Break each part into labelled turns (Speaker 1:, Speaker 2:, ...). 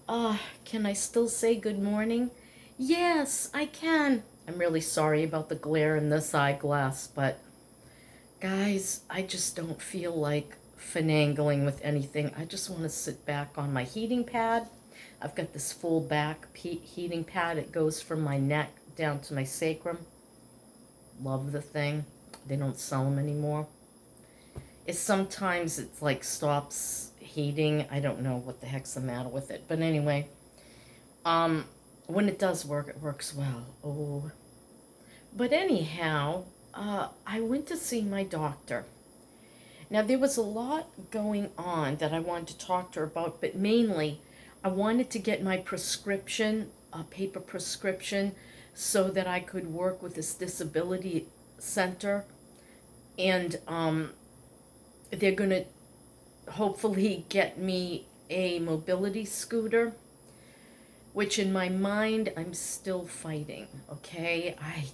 Speaker 1: Can I still say good morning? Yes, I can. I'm really sorry about the glare in this eyeglass, but guys, I just don't feel like finagling with anything. I just want to sit back on my heating pad. I've got this full back heating pad. It goes from my neck down to my sacrum. Love the thing. They don't sell them anymore. It's like stops heating. I don't know what the heck's the matter with it. But anyway, um, when it does work, it works well. Oh. But anyhow, I went to see my doctor. Now, there was a lot going on that I wanted to talk to her about, but mainly I wanted to get my prescription, a paper prescription, so that I could work with this disability center. And they're going to hopefully get me a mobility scooter, which in my mind I'm still fighting, okay? I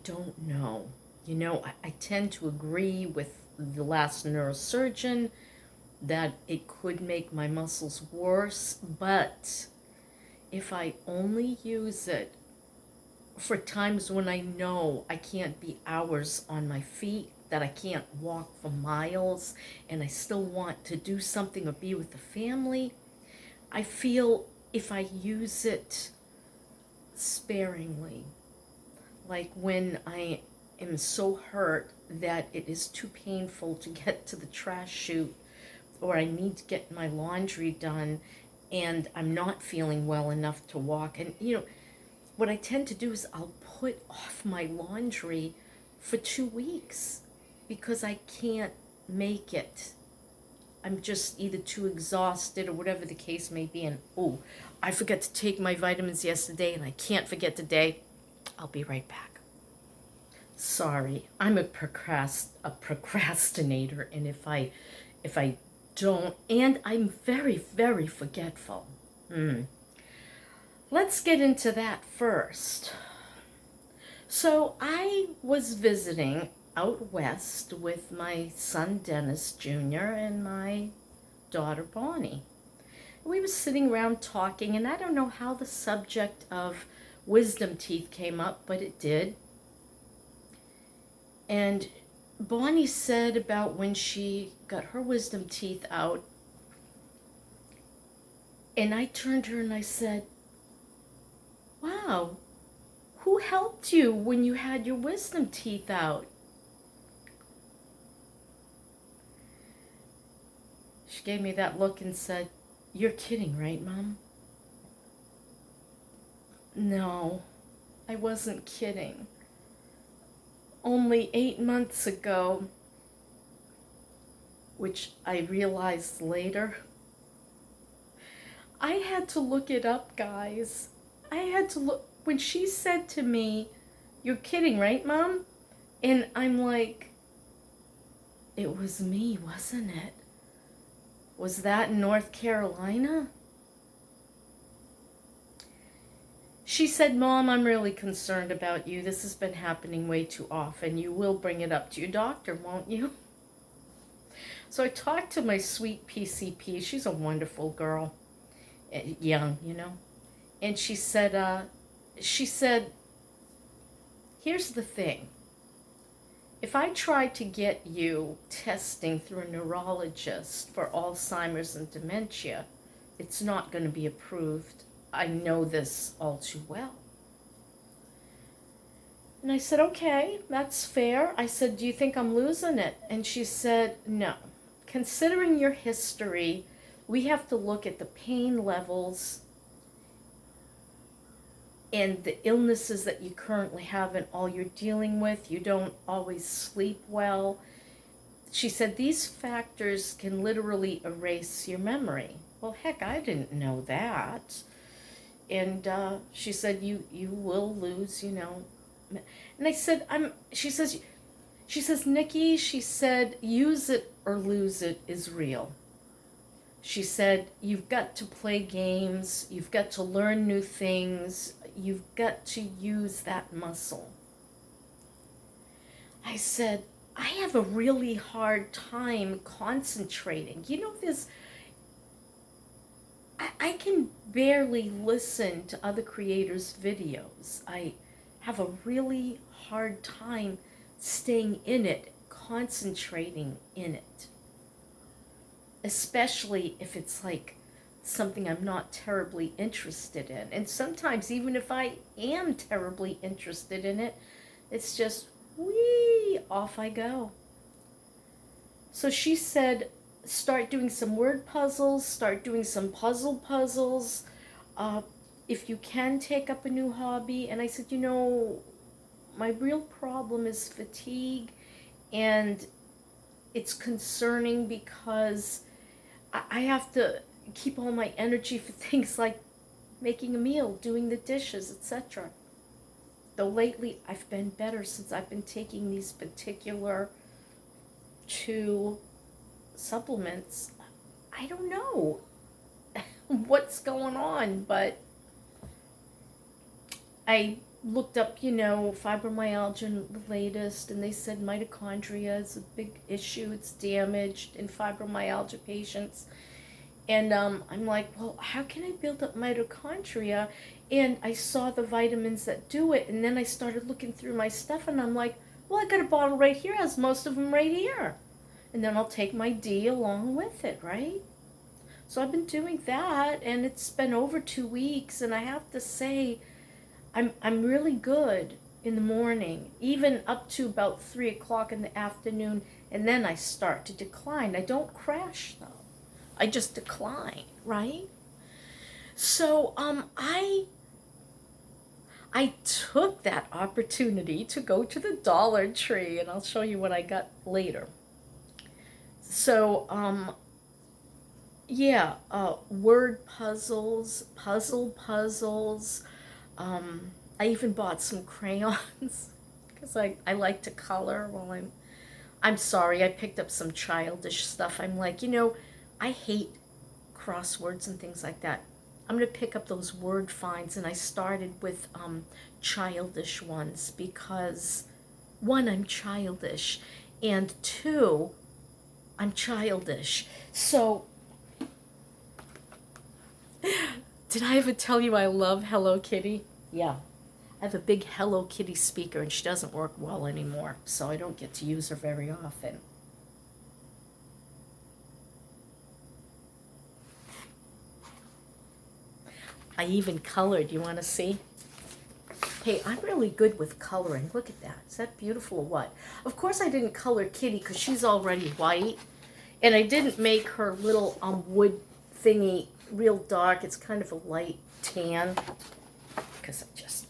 Speaker 1: don't know. You know, I tend to agree with the last neurosurgeon that it could make my muscles worse, but if I only use it for times when I know I can't be hours on my feet, that I can't walk for miles, and I still want to do something or be with the family, I feel if I use it sparingly, like when I am so hurt that it is too painful to get to the trash chute, or I need to get my laundry done and I'm not feeling well enough to walk. And what I tend to do is I'll put off my laundry for 2 weeks because I can't make it. I'm just either too exhausted or whatever the case may be. And oh, I forgot to take my vitamins yesterday and I can't forget today. I'll be right back. Sorry, I'm a procrastinator, and if I don't, and I'm very, very forgetful. Let's get into that first. So I was visiting out west with my son Dennis Jr. and my daughter Bonnie. We were sitting around talking, and I don't know how the subject of wisdom teeth came up, but it did. And Bonnie said about when she got her wisdom teeth out, and I turned to her and I said, wow, who helped you when you had your wisdom teeth out? She gave me that look and said, you're kidding, right, Mom? No, I wasn't kidding. Only 8 months ago, which I realized later, I had to look it up, guys. I had to look. When she said to me, you're kidding, right, Mom? And I'm like, it was me, wasn't it? Was that in North Carolina? She said, Mom, I'm really concerned about you. This has been happening way too often. You will bring it up to your doctor, won't you? So I talked to my sweet PCP. She's a wonderful girl, young, And she said, here's the thing. If I try to get you testing through a neurologist for Alzheimer's and dementia, it's not going to be approved. I know this all too well. And I said, okay, that's fair. I said, do you think I'm losing it? And she said, no. Considering your history, we have to look at the pain levels and the illnesses that you currently have and all you're dealing with. You don't always sleep well. She said, these factors can literally erase your memory. Well, heck, I didn't know that. And she said, you will lose, And I said, she says, Nikki, she said, use it or lose it is real. She said, you've got to play games, you've got to learn new things, you've got to use that muscle. I said, I have a really hard time concentrating. You know, I can barely listen to other creators' videos. I have a really hard time staying in it, concentrating in it. Especially if it's like something I'm not terribly interested in. And sometimes, even if I am terribly interested in it, it's just, whee, off I go. So she said, start doing some word puzzles, start doing some puzzles. If you can, take up a new hobby. And I said, you know, my real problem is fatigue, and it's concerning because I have to keep all my energy for things like making a meal, doing the dishes, etc. Though lately I've been better since I've been taking these particular 2 supplements. I don't know what's going on, but I looked up, you know, fibromyalgia and the latest, and they said mitochondria is a big issue. It's damaged in fibromyalgia patients. And I'm like, well, how can I build up mitochondria? And I saw the vitamins that do it, and then I started looking through my stuff, and I'm like, well, I got a bottle right here, has most of them right here. And then I'll take my D along with it, right? So I've been doing that, and it's been over 2 weeks, and I have to say, I'm really good in the morning, even up to about 3 o'clock in the afternoon, and then I start to decline. I don't crash, though. I just decline, right? So I took that opportunity to go to the Dollar Tree, and I'll show you what I got later. So yeah, word puzzles, puzzles. I even bought some crayons because I like to color while I'm sorry, I picked up some childish stuff. I'm like, you know, I hate crosswords and things like that. I'm going to pick up those word finds, and I started with childish ones because, 1, I'm childish, and 2, I'm childish. So, did I ever tell you I love Hello Kitty? Yeah. I have a big Hello Kitty speaker, and she doesn't work well anymore, so I don't get to use her very often. I even colored. You want to see? Hey, I'm really good with coloring. Look at that. Is that beautiful or what? Of course I didn't color Kitty because she's already white. And I didn't make her little wood thingy real dark. It's kind of a light tan because I just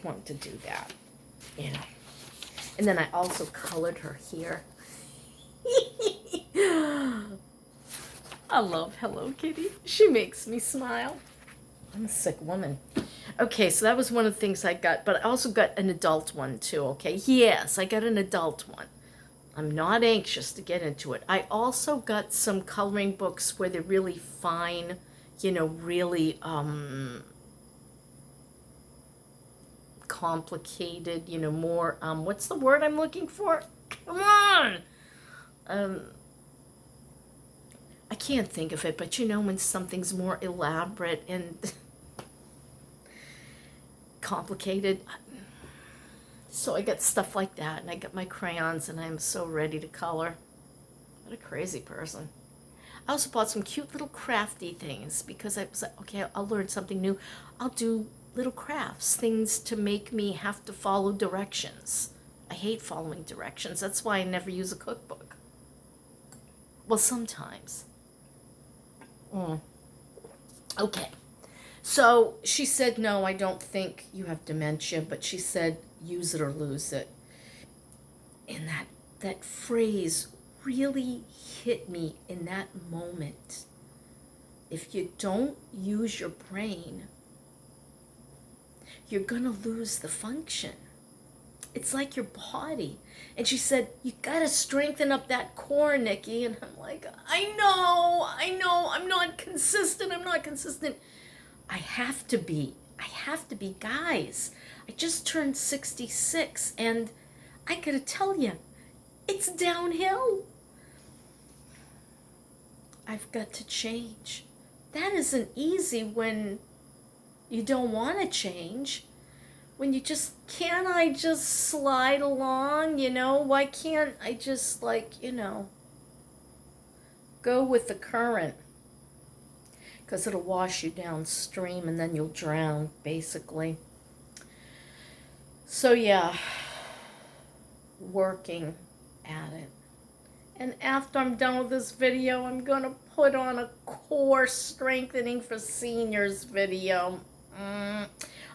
Speaker 1: wanted to do that, you know. And then I also colored her here. I love Hello Kitty. She makes me smile. I'm a sick woman. Okay, so that was one of the things I got, but I also got an adult one too, okay? Yes, I got an adult one. I'm not anxious to get into it. I also got some coloring books where they're really fine, you know, really complicated, you know, more, what's the word I'm looking for? Come on! I can't think of it, but you know when something's more elaborate and complicated. So I got stuff like that, and I got my crayons, and I'm so ready to color. What a crazy person. I also bought some cute little crafty things because I was like, okay, I'll learn something new. I'll do little crafts, things to make me have to follow directions. I hate following directions. That's why I never use a cookbook. Well, sometimes. Okay. So she said, no, I don't think you have dementia, but she said, use it or lose it. And that phrase really hit me in that moment. If you don't use your brain, you're going to lose the function. It's like your body. And she said, you got to strengthen up that core, Nikki. And I'm like, I know, I'm not consistent. I have to be, guys. I just turned 66, and I gotta tell you, It's downhill. I've got to change. That isn't easy when you don't want to change. When you just, can't I just slide along, Why can't I just, go with the current? Because it'll wash you downstream and then you'll drown, basically. So, yeah, working at it. And after I'm done with this video, I'm going to put on a core strengthening for seniors video.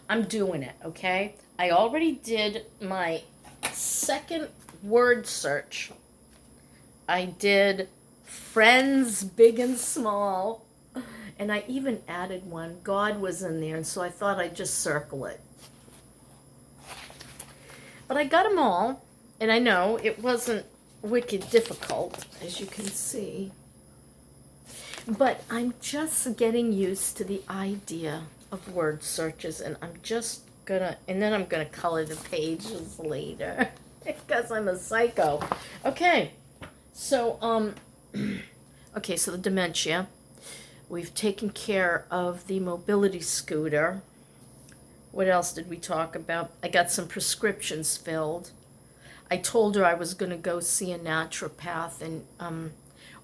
Speaker 1: I'm doing it, okay? I already did my second word search. I did friends big and small. And I even added one. God was in there, and so I thought I'd just circle it. But I got them all, and I know it wasn't wicked difficult, as you can see. But I'm just getting used to the idea of word searches, and I'm just gonna, and then I'm gonna color the pages later, because I'm a psycho. Okay, so, okay, so the dementia. We've taken care of the mobility scooter. What else did we talk about? I got some prescriptions filled. I told her I was going to go see a naturopath, and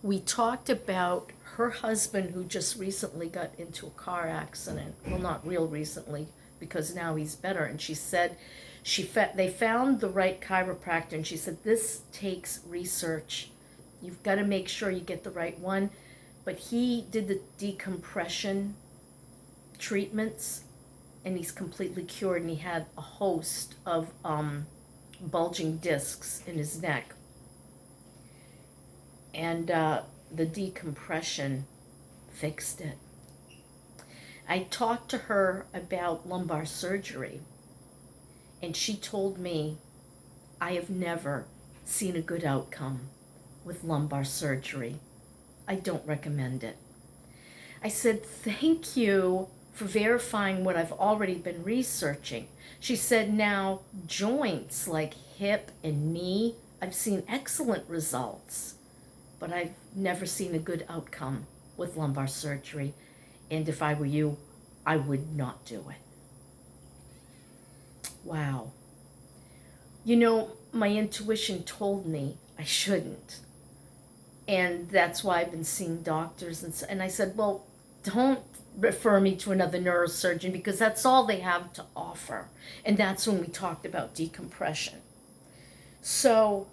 Speaker 1: we talked about her husband, who just recently got into a car accident. Well, not real recently, because now he's better. And she said they found the right chiropractor, and she said, this takes research. You've got to make sure you get the right one. But he did the decompression treatments, and he's completely cured, and he had a host of bulging discs in his neck. And the decompression fixed it. I talked to her about lumbar surgery, and she told me, I have never seen a good outcome with lumbar surgery. I don't recommend it. I said, thank you for verifying what I've already been researching. She said, now joints like hip and knee, I've seen excellent results, but I've never seen a good outcome with lumbar surgery. And if I were you, I would not do it. Wow. My intuition told me I shouldn't. And that's why I've been seeing doctors. And I said, well, don't refer me to another neurosurgeon, because that's all they have to offer. And that's when we talked about decompression. So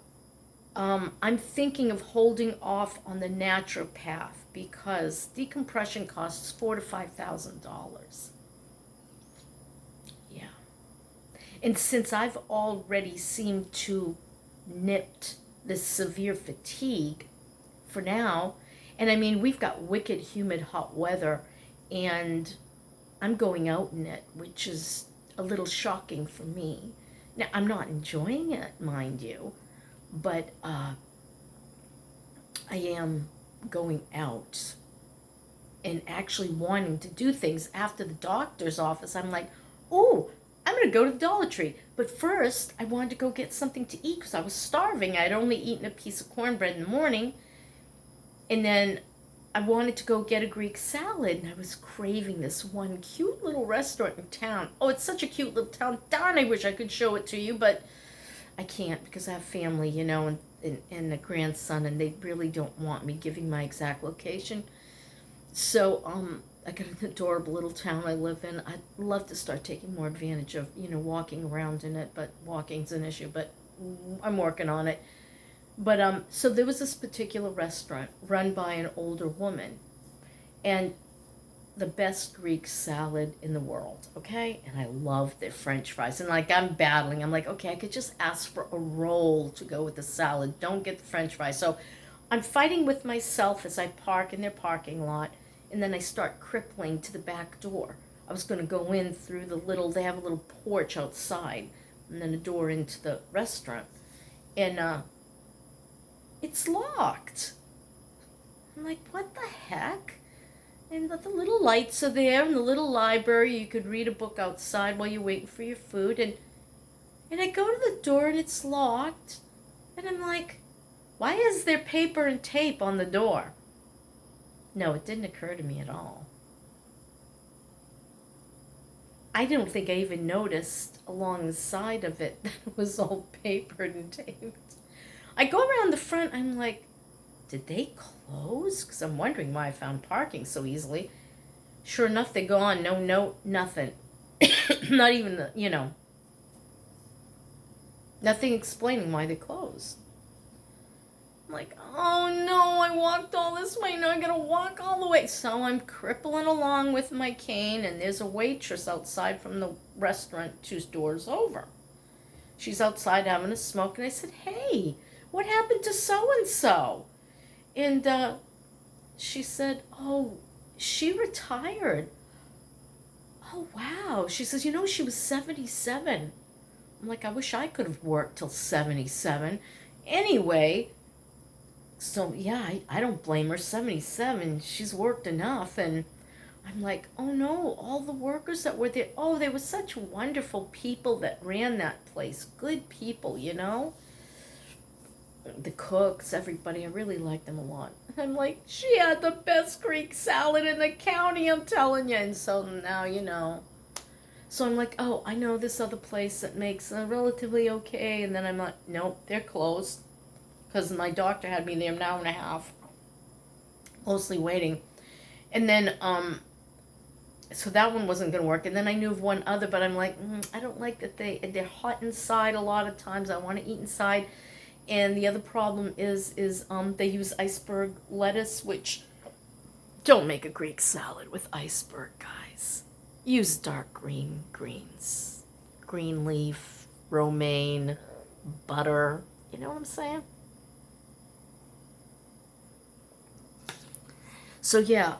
Speaker 1: I'm thinking of holding off on the naturopath, because decompression costs $4,000 to $5,000. Yeah. And since I've already seemed to nipped this severe fatigue for now, and I mean, we've got wicked humid hot weather, and I'm going out in it, which is a little shocking for me. Now, I'm not enjoying it, mind you, but I am going out and actually wanting to do things. After the doctor's office, I'm like, oh, I'm going to go to the Dollar Tree. But first, I wanted to go get something to eat because I was starving. I'd only eaten a piece of cornbread in the morning. And then I wanted to go get a Greek salad, and I was craving this one cute little restaurant in town. Oh, it's such a cute little town. Darn, I wish I could show it to you, but I can't, because I have family, and a grandson, and they really don't want me giving my exact location. So I got an adorable little town I live in. I'd love to start taking more advantage of, walking around in it, but walking's an issue, but I'm working on it. But so there was this particular restaurant run by an older woman, and the best Greek salad in the world, okay? And I love their French fries. And I'm battling. I'm like, okay, I could just ask for a roll to go with the salad. Don't get the French fries. So I'm fighting with myself as I park in their parking lot, and then I start crippling to the back door. I was going to go in through they have a little porch outside, and then a door into the restaurant. And it's locked. I'm like, what the heck? And the little lights are there in the little library. You could read a book outside while you're waiting for your food. And I go to the door, and it's locked. And I'm like, Why is there paper and tape on the door? No, it didn't occur to me at all. I don't think I even noticed along the side of it that it was all papered and taped. I go around the front, I'm like, did they close? Because I'm wondering why I found parking so easily. Sure enough, they're gone. No note, nothing. Not even the, nothing explaining why they closed. I'm like, oh no, I walked all this way, now I gotta walk all the way. So I'm crippling along with my cane, and there's a waitress outside from the restaurant 2 doors over. She's outside having a smoke, and I said, hey, what happened to so-and-so? And she said, oh, she retired. Oh, wow. She says, she was 77. I'm like, I wish I could have worked till 77. Anyway, so yeah, I don't blame her. 77, she's worked enough. And I'm like, oh no, all the workers that were there, oh, they were such wonderful people that ran that place. Good people, The cooks, everybody, I really liked them a lot. I'm like, she had the best Greek salad in the county, I'm telling you. And so now, So I'm like, oh, I know this other place that makes relatively okay. And then I'm like, nope, they're closed. Because my doctor had me there an hour and a half, mostly waiting. And then, so that one wasn't going to work. And then I knew of one other, but I'm like, I don't like that they're hot inside a lot of times. I want to eat inside. And the other problem is they use iceberg lettuce, which don't make a Greek salad with iceberg, guys. Use dark green greens, green leaf, romaine, butter. You know what I'm saying? So yeah,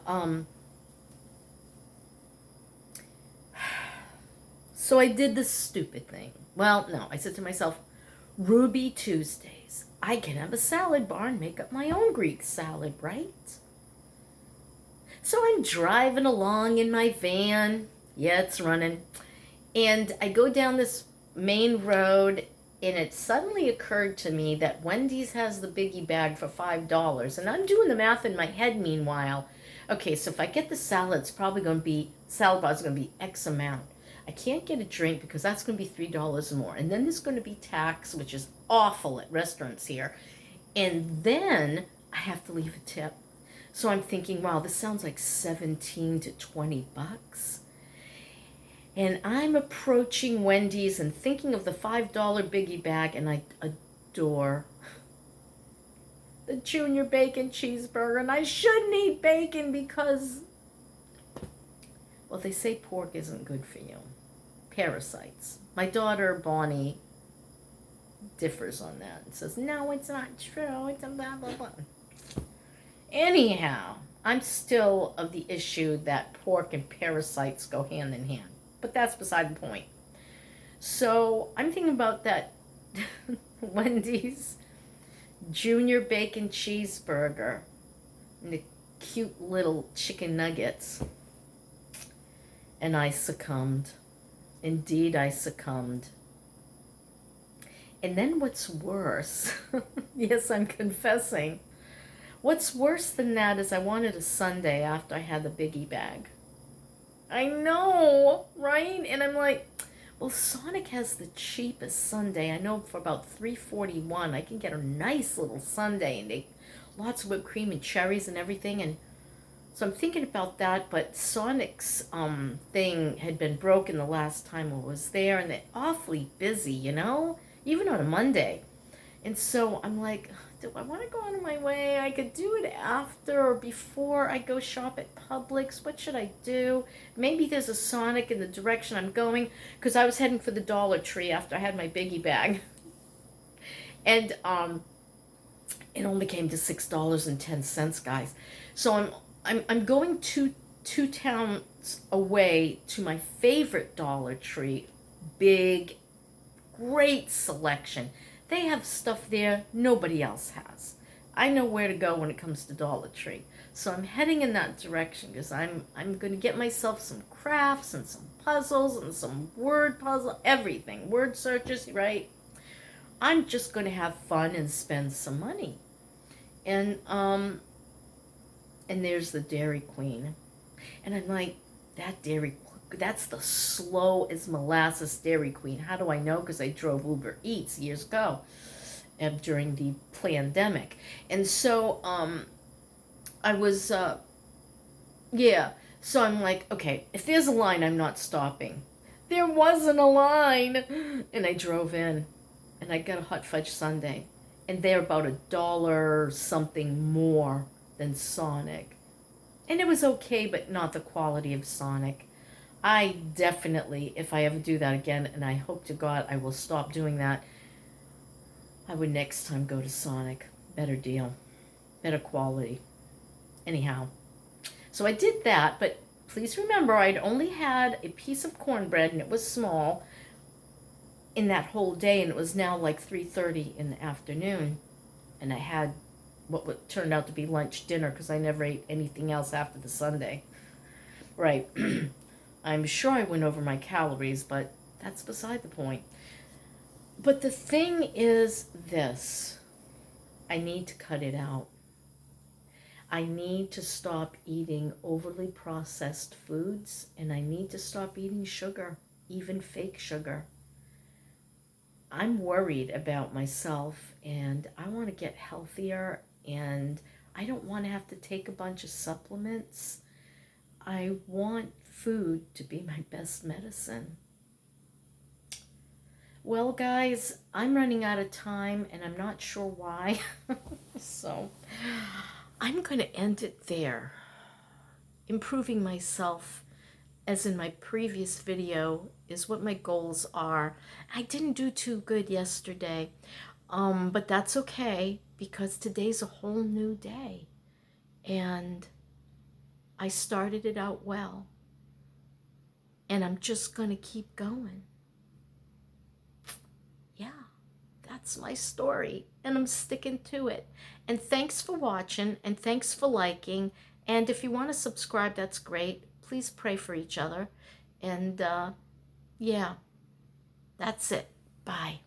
Speaker 1: so I did this stupid thing. Well, no, I said to myself, Ruby Tuesdays, I can have a salad bar and make up my own Greek salad, right? So I'm driving along in my van. Yeah, it's running. And I go down this main road, and it suddenly occurred to me that Wendy's has the biggie bag for $5. And I'm doing the math in my head meanwhile. Okay, so if I get the salad, it's probably going to be, salad bar is going to be X amount. I can't get a drink because that's going to be $3 more. And then there's going to be tax, which is awful at restaurants here. And then I have to leave a tip. So I'm thinking, wow, this sounds like 17 to 20 bucks. And I'm approaching Wendy's and thinking of the $5 biggie bag, and I adore the junior bacon cheeseburger. And I shouldn't eat bacon because, well, they say pork isn't good for you. Parasites. My daughter, Bonnie, differs on that and says, no, it's not true. It's a blah, blah, blah. Anyhow, I'm still of the issue that pork and parasites go hand in hand. But that's beside the point. So I'm thinking about that Wendy's junior bacon cheeseburger and the cute little chicken nuggets. And I succumbed. Indeed, I succumbed. And then what's worse, yes, I'm confessing, what's worse than that is I wanted a sundae after I had the biggie bag. I know, right? And I'm like, well, Sonic has the cheapest sundae. I know for about $3.41 I can get a nice little sundae, and they lots of whipped cream and cherries and everything. And so I'm thinking about that, but Sonic's thing had been broken the last time I was there, and they're awfully busy, even on a Monday. And so I'm like, do I want to go out of my way? I could do it after or before I go shop at Publix. What should I do? Maybe there's a Sonic in the direction I'm going, because I was heading for the Dollar Tree after I had my biggie bag. And it only came to $6.10, guys. So I'm going two towns away to my favorite Dollar Tree. Big, great selection. They have stuff there nobody else has. I know where to go when it comes to Dollar Tree. So I'm heading in that direction because I'm going to get myself some crafts and some puzzles and some word puzzle, everything. Word searches, right? I'm just going to have fun and spend some money. And there's the Dairy Queen. And I'm like, that's the slow as molasses Dairy Queen. How do I know? Because I drove Uber Eats years ago during the pandemic. And so I was, yeah. So I'm like, okay, if there's a line, I'm not stopping. There wasn't a line. And I drove in and I got a hot fudge sundae. And they're about $1 something more than Sonic. And it was okay, but not the quality of Sonic. I definitely, if I ever do that again, and I hope to God I will stop doing that, I would next time go to Sonic. Better deal. Better quality. Anyhow. So I did that, but please remember I'd only had a piece of cornbread, and it was small, in that whole day, and it was now like 3:30 in the afternoon. And I had what turned out to be lunch, dinner, because I never ate anything else after the sundae. Right. I'm sure I went over my calories, but that's beside the point. But the thing is this. I need to cut it out. I need to stop eating overly processed foods, and I need to stop eating sugar, even fake sugar. I'm worried about myself, and I want to get healthier, and I don't want to have to take a bunch of supplements. I want food to be my best medicine. Well, guys, I'm running out of time, and I'm not sure why. So I'm going to end it there. Improving myself, as in my previous video, is what my goals are. I didn't do too good yesterday, but that's okay, because today's a whole new day. And I started it out well. And I'm just going to keep going. Yeah, that's my story. And I'm sticking to it. And thanks for watching. And thanks for liking. And if you want to subscribe, that's great. Please pray for each other. And yeah, that's it. Bye.